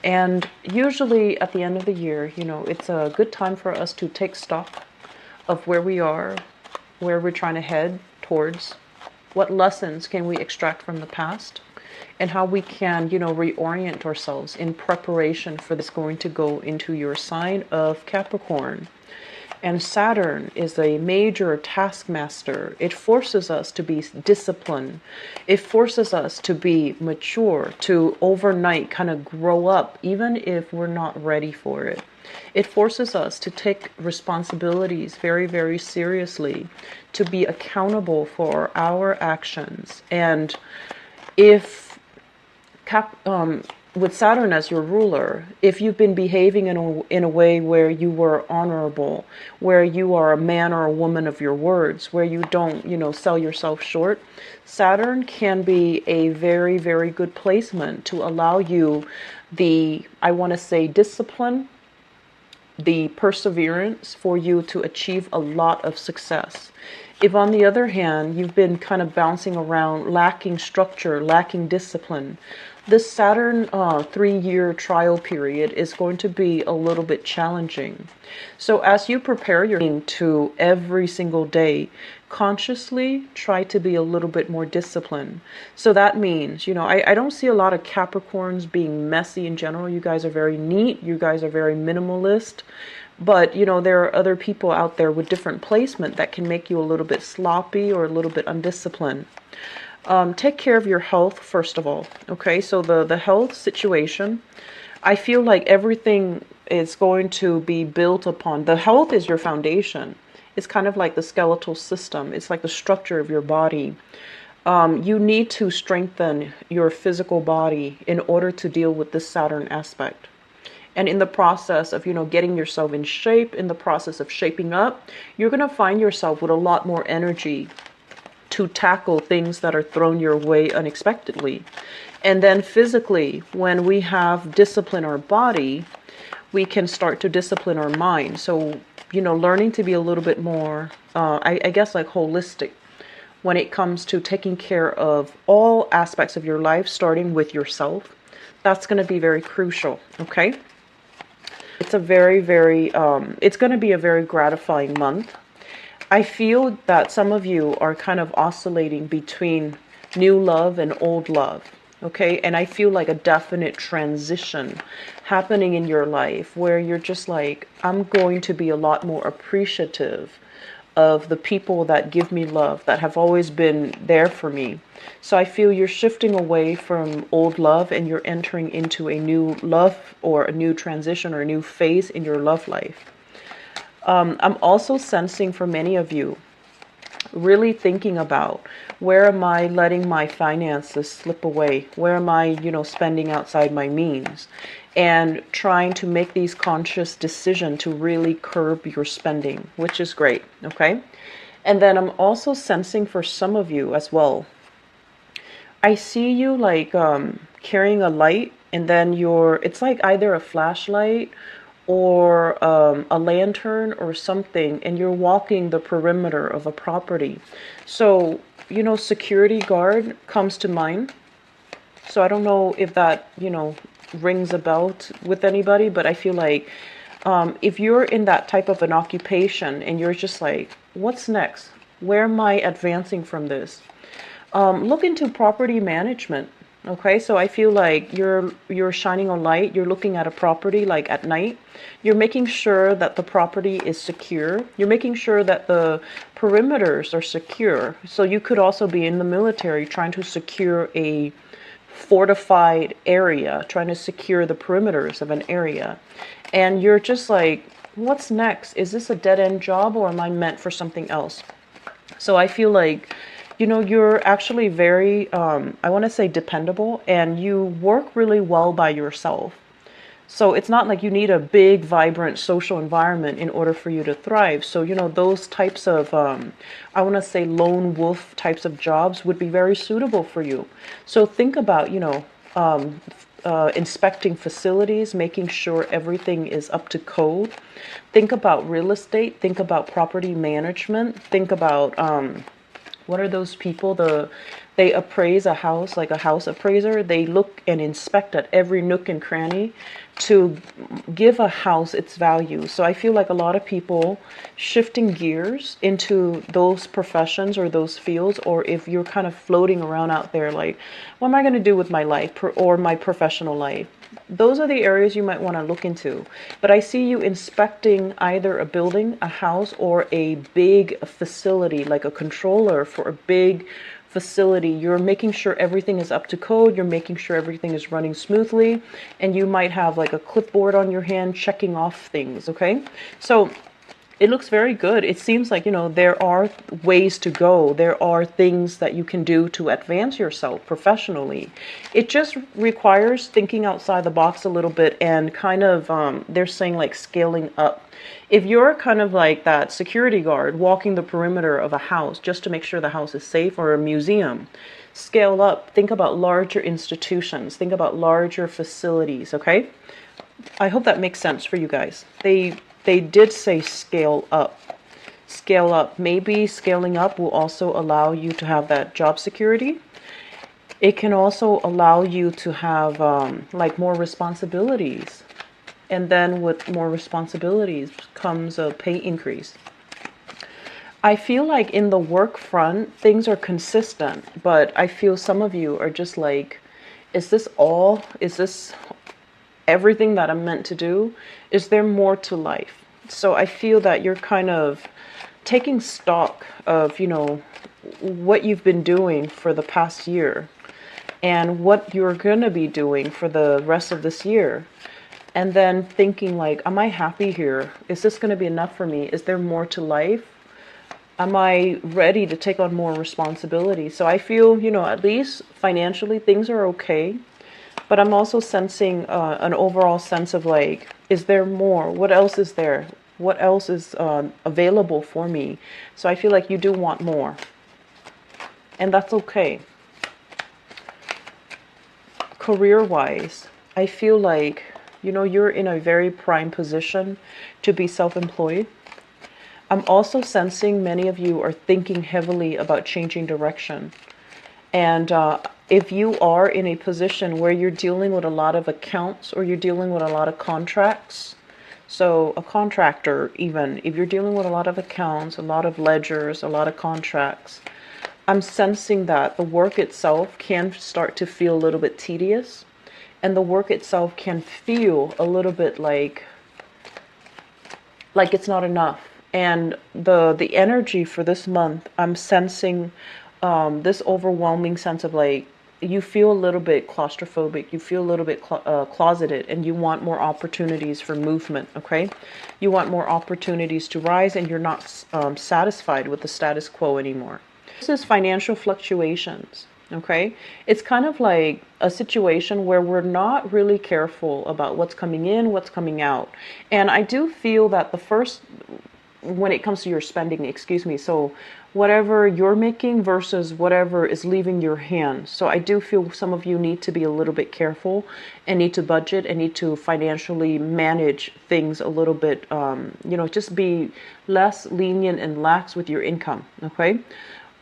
And usually at the end of the year, it's a good time for us to take stock of where we are, where we're trying to head towards, what lessons can we extract from the past, and how we can, reorient ourselves in preparation for this going to go into your sign of Capricorn. And Saturn is a major taskmaster. It forces us to be disciplined. It forces us to be mature, to overnight kind of grow up, even if we're not ready for it. It forces us to take responsibilities very, very seriously, to be accountable for our actions. And if with Saturn as your ruler, if you've been behaving in a way where you were honorable, where you are a man or a woman of your words, where you don't, sell yourself short, Saturn can be a very, very good placement to allow you the, I want to say, discipline, the perseverance for you to achieve a lot of success. If on the other hand, you've been kind of bouncing around, lacking structure, lacking discipline, this Saturn 3-year trial period is going to be a little bit challenging. So as you prepare your to every single day, consciously try to be a little bit more disciplined. So that means, I don't see a lot of Capricorns being messy in general. You guys are very neat. You guys are very minimalist. But, there are other people out there with different placement that can make you a little bit sloppy or a little bit undisciplined. Take care of your health, first of all. Okay, so the health situation, I feel like everything is going to be built upon. The health is your foundation. It's kind of like the skeletal system. It's like the structure of your body. You need to strengthen your physical body in order to deal with this Saturn aspect. And in the process of, getting yourself in shape, in the process of shaping up, you're going to find yourself with a lot more energy to tackle things that are thrown your way unexpectedly. And then physically, when we have discipline our body, we can start to discipline our mind. So, learning to be a little bit more, I guess, like holistic when it comes to taking care of all aspects of your life, starting with yourself. That's going to be very crucial, okay? It's a very, very, it's going to be a very gratifying month. I feel that some of you are kind of oscillating between new love and old love, okay? And I feel like a definite transition happening in your life where you're just like, I'm going to be a lot more appreciative of the people that give me love, that have always been there for me. So I feel you're shifting away from old love and you're entering into a new love or a new transition or a new phase in your love life. I'm also sensing for many of you, really thinking about where am I letting my finances slip away? Where am I, spending outside my means? And trying to make these conscious decisions to really curb your spending, which is great, okay? And then I'm also sensing for some of you as well, I see you like carrying a light, and then it's like either a flashlight or a lantern or something, and you're walking the perimeter of a property. So, security guard comes to mind. So I don't know if that, rings a bell with anybody, but I feel like if you're in that type of an occupation and you're just like, what's next? Where am I advancing from this? Look into property management. Okay, so I feel like you're shining a light. You're looking at a property like at night. You're making sure that the property is secure. You're making sure that the perimeters are secure. So you could also be in the military trying to secure a fortified area, trying to secure the perimeters of an area. And you're just like, what's next? Is this a dead-end job or am I meant for something else? So I feel like you're actually very, I want to say dependable, and you work really well by yourself. So it's not like you need a big, vibrant social environment in order for you to thrive. So, those types of, I want to say lone wolf types of jobs would be very suitable for you. So think about, inspecting facilities, making sure everything is up to code. Think about real estate. Think about property management. Think about, what are those people, They appraise a house like a house appraiser. They look and inspect at every nook and cranny to give a house its value. So I feel like a lot of people shifting gears into those professions or those fields, or if you're kind of floating around out there like, what am I going to do with my life or my professional life? Those are the areas you might want to look into. But I see you inspecting either a building, a house, or a big facility, like a controller for a big facility. You're making sure everything is up to code. You're making sure everything is running smoothly. And you might have like a clipboard on your hand checking off things, okay? So it looks very good. It seems like, there are ways to go. There are things that you can do to advance yourself professionally. It just requires thinking outside the box a little bit and kind of, they're saying like scaling up. If you're kind of like that security guard walking the perimeter of a house just to make sure the house is safe, or a museum, scale up. Think about larger institutions. Think about larger facilities, okay? I hope that makes sense for you guys. They did say scale up. Scale up. Maybe scaling up will also allow you to have that job security. It can also allow you to have like more responsibilities. And then with more responsibilities comes a pay increase. I feel like in the work front, things are consistent, but I feel some of you are just like, is this all? Is this everything that I'm meant to do? Is there more to life? So I feel that you're kind of taking stock of, what you've been doing for the past year and what you're going to be doing for the rest of this year. And then thinking like, am I happy here? Is this going to be enough for me? Is there more to life? Am I ready to take on more responsibility? So I feel, at least financially things are okay. But I'm also sensing an overall sense of like, is there more? What else is there? What else is available for me? So I feel like you do want more. And that's okay. Career-wise, I feel like, you're in a very prime position to be self-employed. I'm also sensing many of you are thinking heavily about changing direction. And if you are in a position where you're dealing with a lot of accounts or you're dealing with a lot of contracts, so a contractor, even if you're dealing with a lot of accounts, a lot of ledgers, a lot of contracts, I'm sensing that the work itself can start to feel a little bit tedious, and the work itself can feel a little bit like it's not enough. And the energy for this month, I'm sensing this overwhelming sense of like, you feel a little bit claustrophobic, you feel a little bit closeted, and you want more opportunities for movement, okay? You want more opportunities to rise, and you're not satisfied with the status quo anymore. This is financial fluctuations, okay? It's kind of like a situation where we're not really careful about what's coming in, what's coming out. And I do feel that when it comes to your spending, so whatever you're making versus whatever is leaving your hands. So I do feel some of you need to be a little bit careful and need to budget and need to financially manage things a little bit, just be less lenient and lax with your income, okay?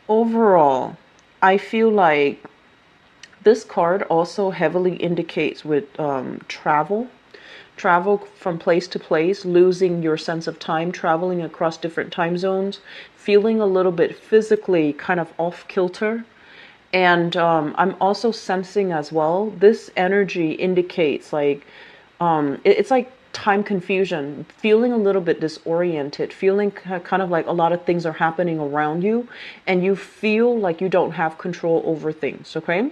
Overall, I feel like this card also heavily indicates with travel from place to place, losing your sense of time, traveling across different time zones, feeling a little bit physically kind of off kilter. And I'm also sensing as well, this energy indicates like, it's like time confusion, feeling a little bit disoriented, feeling kind of like a lot of things are happening around you and you feel like you don't have control over things, okay?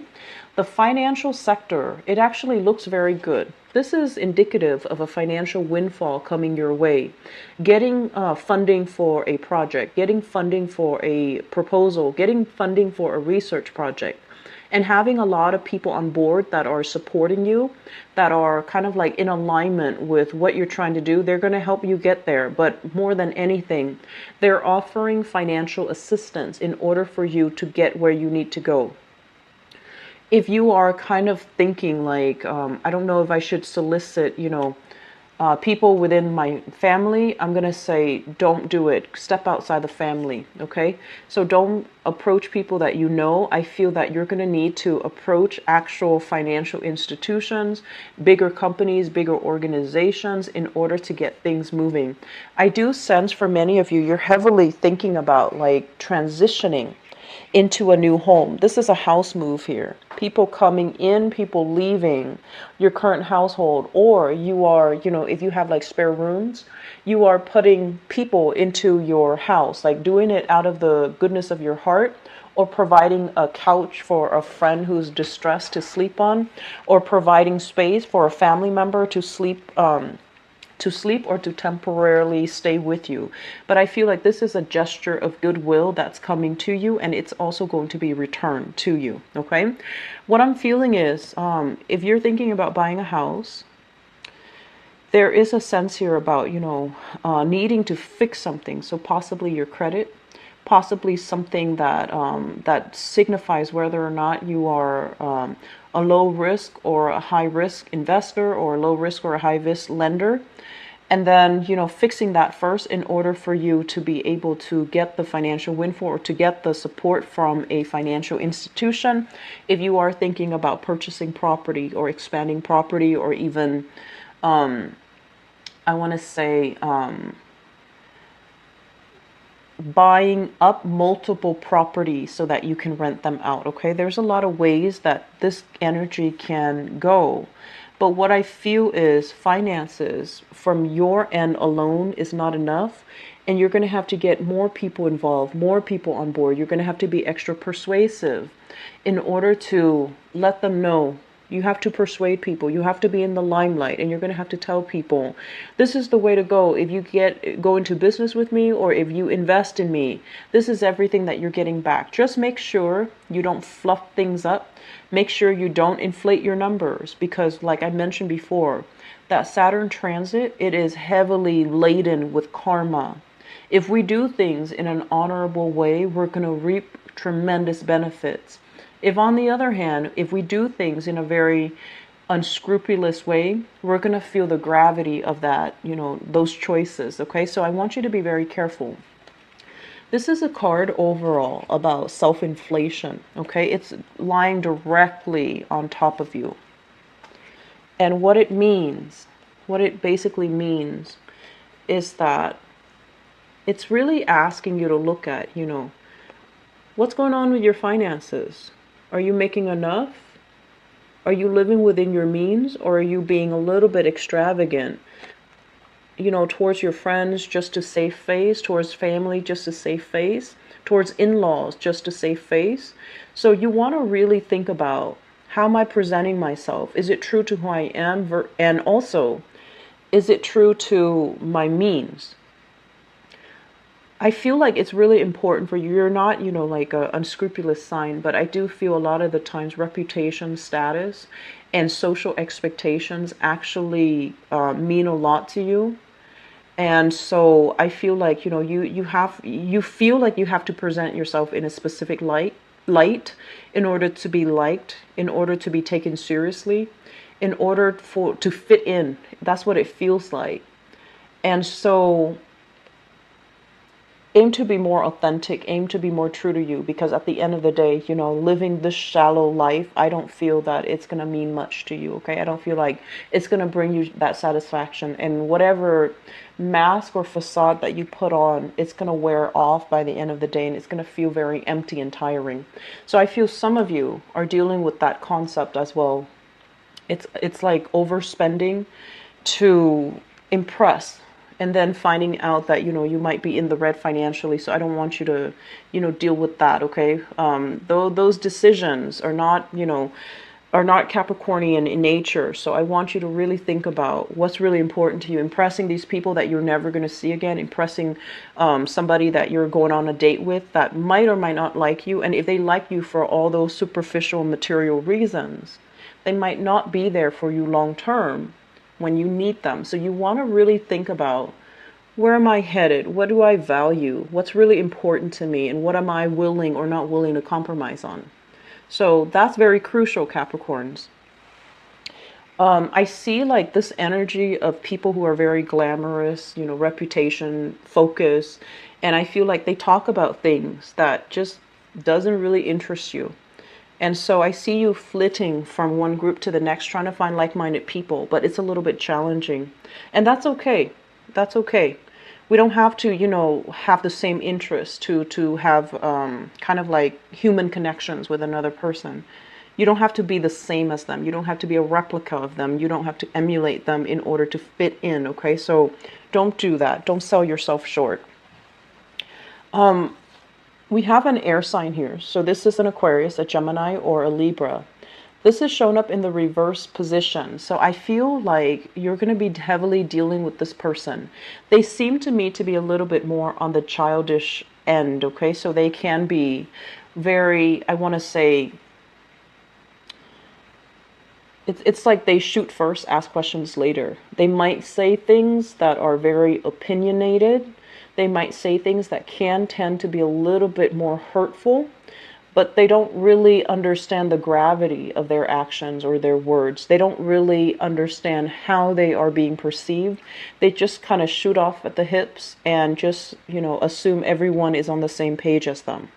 The financial sector, it actually looks very good. This is indicative of a financial windfall coming your way. Getting funding for a project, getting funding for a proposal, getting funding for a research project, and having a lot of people on board that are supporting you, that are kind of like in alignment with what you're trying to do. They're going to help you get there. But more than anything, they're offering financial assistance in order for you to get where you need to go. If you are kind of thinking like, I don't know if I should solicit, People within my family, I'm going to say, don't do it. Step outside the family, okay? So don't approach people that you know. I feel that you're going to need to approach actual financial institutions, bigger companies, bigger organizations in order to get things moving. I do sense for many of you, you're heavily thinking about like transitioning into a new home. This is a house move here. People coming in, people leaving your current household, or you are, if you have like spare rooms, you are putting people into your house, like doing it out of the goodness of your heart, or providing a couch for a friend who's distressed to sleep on, or providing space for a family member to sleep or to temporarily stay with you. But I feel like this is a gesture of goodwill that's coming to you, and it's also going to be returned to you, okay? What I'm feeling is, if you're thinking about buying a house, there is a sense here about, needing to fix something. So possibly your credit, possibly something that that signifies whether or not you are a low risk or a high risk investor, or a low risk or a high risk lender. And then, fixing that first in order for you to be able to get the financial windfall, or to get the support from a financial institution. If you are thinking about purchasing property or expanding property, or even, I want to say, buying up multiple properties so that you can rent them out, okay? There's a lot of ways that this energy can go. But what I feel is finances from your end alone is not enough. And you're going to have to get more people involved, more people on board. You're going to have to be extra persuasive in order to let them know. You have to persuade people. You have to be in the limelight, and you're going to have to tell people, this is the way to go. If you go into business with me, or if you invest in me, this is everything that you're getting back. Just make sure you don't fluff things up. Make sure you don't inflate your numbers, because like I mentioned before, that Saturn transit, it is heavily laden with karma. If we do things in an honorable way, we're going to reap tremendous benefits. If on the other hand, if we do things in a very unscrupulous way, we're going to feel the gravity of that, those choices. Okay, so I want you to be very careful. This is a card overall about self-inflation. Okay, it's lying directly on top of you. And what it means, what it basically means is that it's really asking you to look at, what's going on with your finances? Are you making enough? Are you living within your means, or are you being a little bit extravagant? Towards your friends just to save face, towards family just to save face, towards in-laws just to save face. So you want to really think about, how am I presenting myself? Is it true to who I am? And also, is it true to my means? I feel like it's really important for you. You're not, like an unscrupulous sign, but I do feel a lot of the times reputation, status, and social expectations actually mean a lot to you. And so I feel like, you feel like you have to present yourself in a specific light in order to be liked, in order to be taken seriously, in order to fit in. That's what it feels like. And so aim to be more authentic, aim to be more true to you, because at the end of the day, living this shallow life, I don't feel that it's going to mean much to you, okay? I don't feel like it's going to bring you that satisfaction. And whatever mask or facade that you put on, it's going to wear off by the end of the day, and it's going to feel very empty and tiring. So I feel some of you are dealing with that concept as well. It's like overspending to impress, and then finding out that, you might be in the red financially. So I don't want you to, deal with that, okay? Though those decisions are not, Capricornian in nature. So I want you to really think about what's really important to you. Impressing these people that you're never going to see again. Impressing somebody that you're going on a date with that might or might not like you. And if they like you for all those superficial material reasons, they might not be there for you long term when you need them. So you want to really think about, where am I headed? What do I value? What's really important to me? And what am I willing or not willing to compromise on? So that's very crucial, Capricorns. I see like this energy of people who are very glamorous, reputation, focus, and I feel like they talk about things that just doesn't really interest you. And so I see you flitting from one group to the next, trying to find like-minded people, but it's a little bit challenging. And that's okay. That's okay. We don't have to, have the same interest to have kind of like human connections with another person. You don't have to be the same as them. You don't have to be a replica of them. You don't have to emulate them in order to fit in, okay? So don't do that. Don't sell yourself short. We have an air sign here. So this is an Aquarius, a Gemini, or a Libra. This is shown up in the reverse position. So I feel like you're going to be heavily dealing with this person. They seem to me to be a little bit more on the childish end, okay? So they can be very, I want to say, it's like they shoot first, ask questions later. They might say things that are very opinionated. They might say things that can tend to be a little bit more hurtful, but they don't really understand the gravity of their actions or their words. They don't really understand how they are being perceived. They just kind of shoot off at the hips and just, assume everyone is on the same page as them.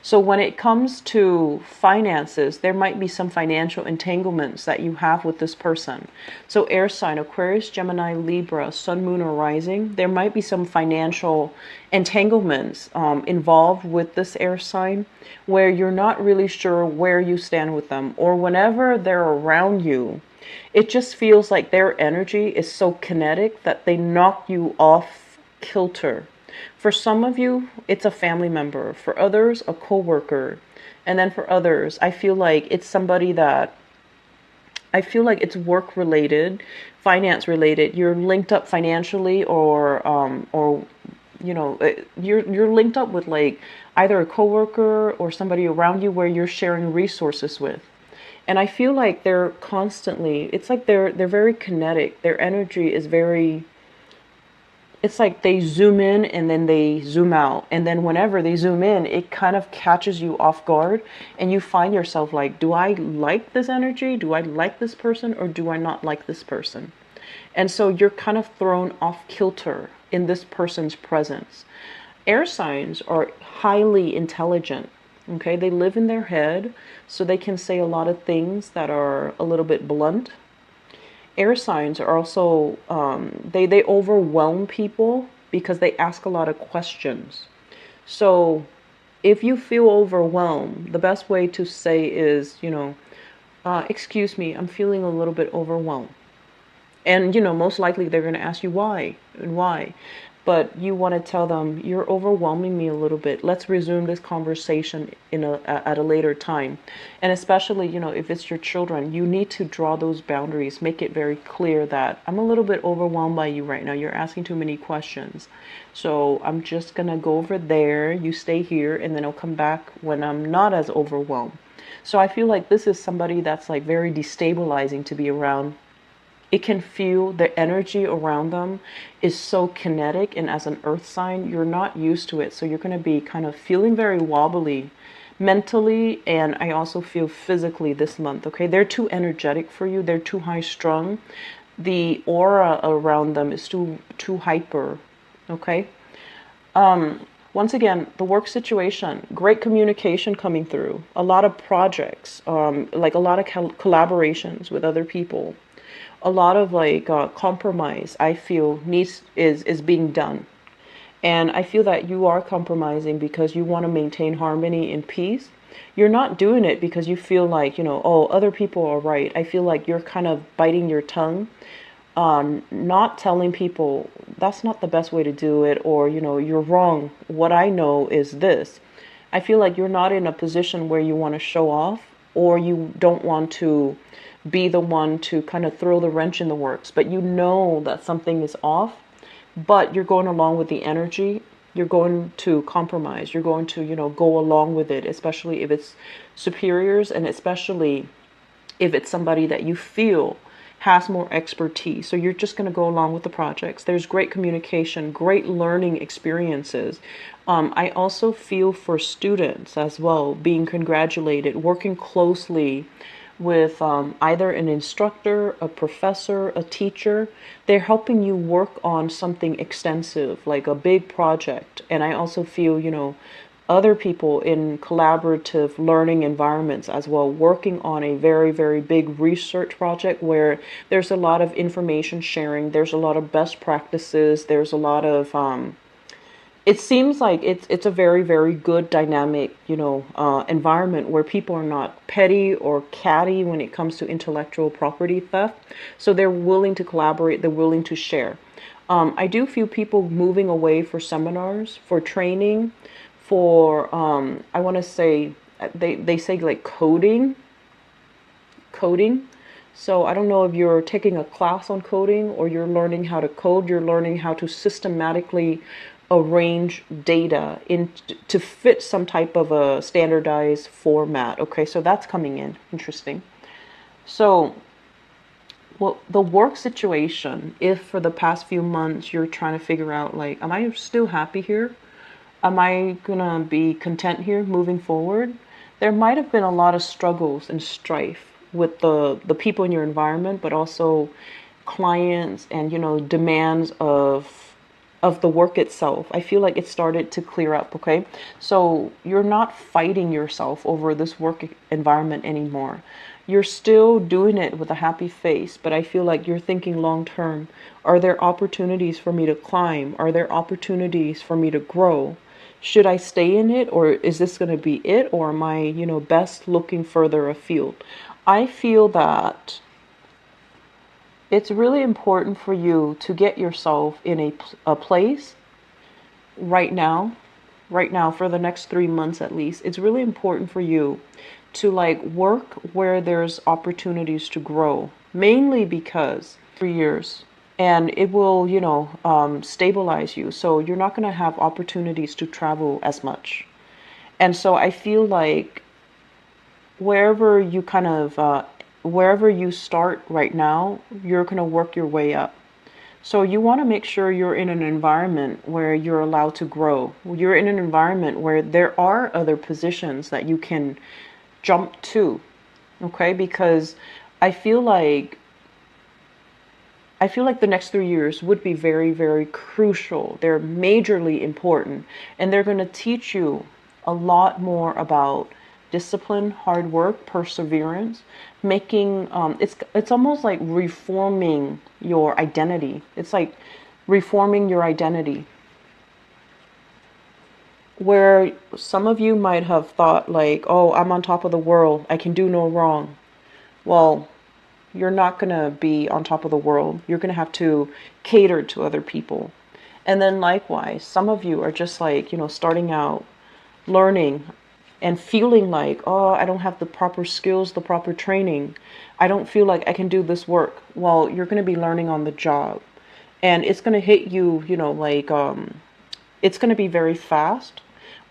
So when it comes to finances, there might be some financial entanglements that you have with this person. So air sign, Aquarius, Gemini, Libra, Sun, Moon, or Rising, there might be some financial entanglements involved with this air sign where you're not really sure where you stand with them, or whenever they're around you, it just feels like their energy is so kinetic that they knock you off kilter. For some of you, it's a family member. For others, a coworker. And then for others, I feel like it's somebody that I feel like it's work related, finance related. You're linked up financially, or you're linked up with like either a coworker or somebody around you where you're sharing resources with. And I feel like they're constantly, it's like they're very kinetic. Their energy is very, it's like they zoom in and then they zoom out. And then whenever they zoom in, it kind of catches you off guard. And you find yourself like, do I like this energy? Do I like this person? Or do I not like this person? And so you're kind of thrown off kilter in this person's presence. Air signs are highly intelligent. Okay, they live in their head. So they can say a lot of things that are a little bit blunt. Air signs are also, they overwhelm people because they ask a lot of questions. So if you feel overwhelmed, the best way to say is, excuse me, I'm feeling a little bit overwhelmed. And, most likely they're going to ask you why and why. But you want to tell them, you're overwhelming me a little bit. Let's resume this conversation at a later time. And especially, if it's your children, you need to draw those boundaries. Make it very clear that I'm a little bit overwhelmed by you right now. You're asking too many questions. So I'm just going to go over there. You stay here, and then I'll come back when I'm not as overwhelmed. So I feel like this is somebody that's like very destabilizing to be around. It can feel the energy around them is so kinetic, and as an earth sign, you're not used to it. So you're going to be kind of feeling very wobbly mentally, and I also feel physically this month, okay? They're too energetic for you. They're too high strung. The aura around them is too hyper, okay? Once again, the work situation, great communication coming through, a lot of projects, like a lot of collaborations with other people. A lot of like compromise, I feel, is being done. And I feel that you are compromising because you want to maintain harmony and peace. You're not doing it because you feel like, oh, other people are right. I feel like you're kind of biting your tongue, not telling people that's not the best way to do it, or, you're wrong. What I know is this. I feel like you're not in a position where you want to show off, or you don't want to be the one to kind of throw the wrench in the works, but you know that something is off, but you're going along with the energy. You're going to compromise. You're going to, go along with it, especially if it's superiors, and especially if it's somebody that you feel has more expertise. So you're just going to go along with the projects. There's great communication, great learning experiences. I also feel for students as well, being congratulated, working closely with either an instructor, a professor, a teacher. They're helping you work on something extensive, like a big project. And I also feel, other people in collaborative learning environments as well, working on a very, very big research project where there's a lot of information sharing, there's a lot of best practices, there's a lot of it seems like it's a very, very good dynamic, environment where people are not petty or catty when it comes to intellectual property theft. So they're willing to collaborate, they're willing to share. I do feel people moving away for seminars, for training, for I want to say they say like coding. So I don't know if you're taking a class on coding or you're learning how to code, you're learning how to systematically arrange data in to fit some type of a standardized format. Okay, so that's coming in. Interesting. So, well, the work situation, if for the past few months you're trying to figure out like, am I still happy here? Am I gonna be content here moving forward? There might have been a lot of struggles and strife with the people in your environment, but also clients and demands of the work itself. I feel like it started to clear up, okay? So you're not fighting yourself over this work environment anymore. You're still doing it with a happy face, but I feel like you're thinking long term. Are there opportunities for me to climb? Are there opportunities for me to grow? Should I stay in it, or is this going to be it, or am I, best looking further afield? I feel that it's really important for you to get yourself in a place right now for the next 3 months at least. It's really important for you to like work where there's opportunities to grow, mainly because 3 years and it will, stabilize you. So you're not going to have opportunities to travel as much. And so I feel like wherever you wherever you start right now, you're going to work your way up. So you want to make sure you're in an environment where you're allowed to grow. You're in an environment where there are other positions that you can jump to. Okay? Because I feel like the next 3 years would be very, very crucial. They're majorly important, and they're going to teach you a lot more about discipline, hard work, perseverance, making it's almost like reforming your identity. It's like reforming your identity. Where some of you might have thought like, "Oh, I'm on top of the world. I can do no wrong." Well, you're not going to be on top of the world. You're going to have to cater to other people. And then likewise, some of you are just like, starting out, learning and feeling like, oh, I don't have the proper skills, the proper training. I don't feel like I can do this work. Well, you're going to be learning on the job. And it's going to hit you, it's going to be very fast,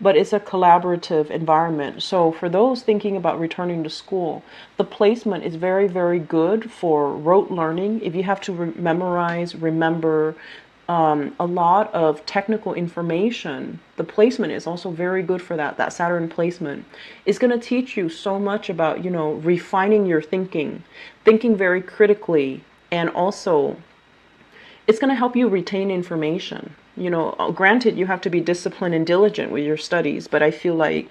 but it's a collaborative environment. So for those thinking about returning to school, the placement is very, very good for rote learning. If you have to memorize, remember, a lot of technical information, the placement is also very good for that. That Saturn placement is going to teach you so much about, refining your thinking very critically, and also it's going to help you retain information. Granted, you have to be disciplined and diligent with your studies, but I feel like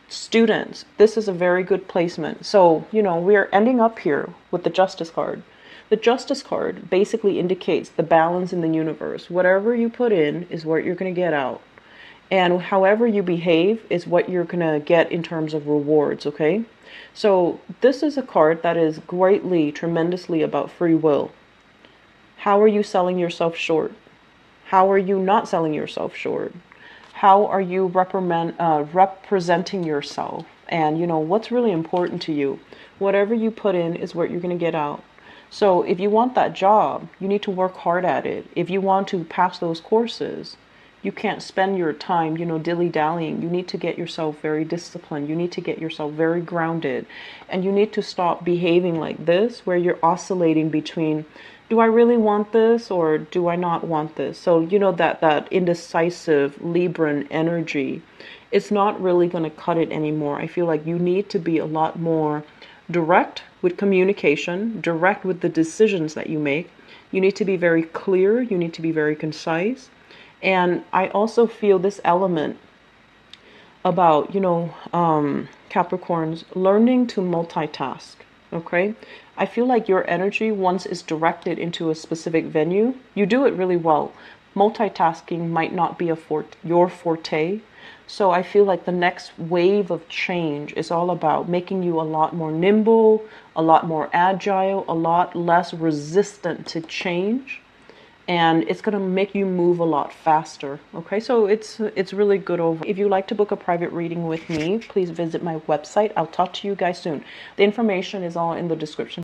students, this is a very good placement. So, we're ending up here with the Justice card. The Justice card basically indicates the balance in the universe. Whatever you put in is what you're going to get out. And however you behave is what you're going to get in terms of rewards, okay? So this is a card that is greatly, tremendously about free will. How are you selling yourself short? How are you not selling yourself short? How are you representing yourself? And, what's really important to you? Whatever you put in is what you're going to get out. So if you want that job, you need to work hard at it. If you want to pass those courses, you can't spend your time, dilly-dallying. You need to get yourself very disciplined. You need to get yourself very grounded. And you need to stop behaving like this, where you're oscillating between, do I really want this or do I not want this? So, that indecisive Libran energy, it's not really going to cut it anymore. I feel like you need to be a lot more direct with communication, direct with the decisions that you make. You need to be very clear. You need to be very concise. And I also feel this element about, Capricorns, learning to multitask. Okay. I feel like your energy, once it's directed into a specific venue, you do it really well. Multitasking might not be your forte. So I feel like the next wave of change is all about making you a lot more nimble, a lot more agile, a lot less resistant to change. And it's going to make you move a lot faster. Okay, so it's really good over. If you'd like to book a private reading with me, please visit my website. I'll talk to you guys soon. The information is all in the description.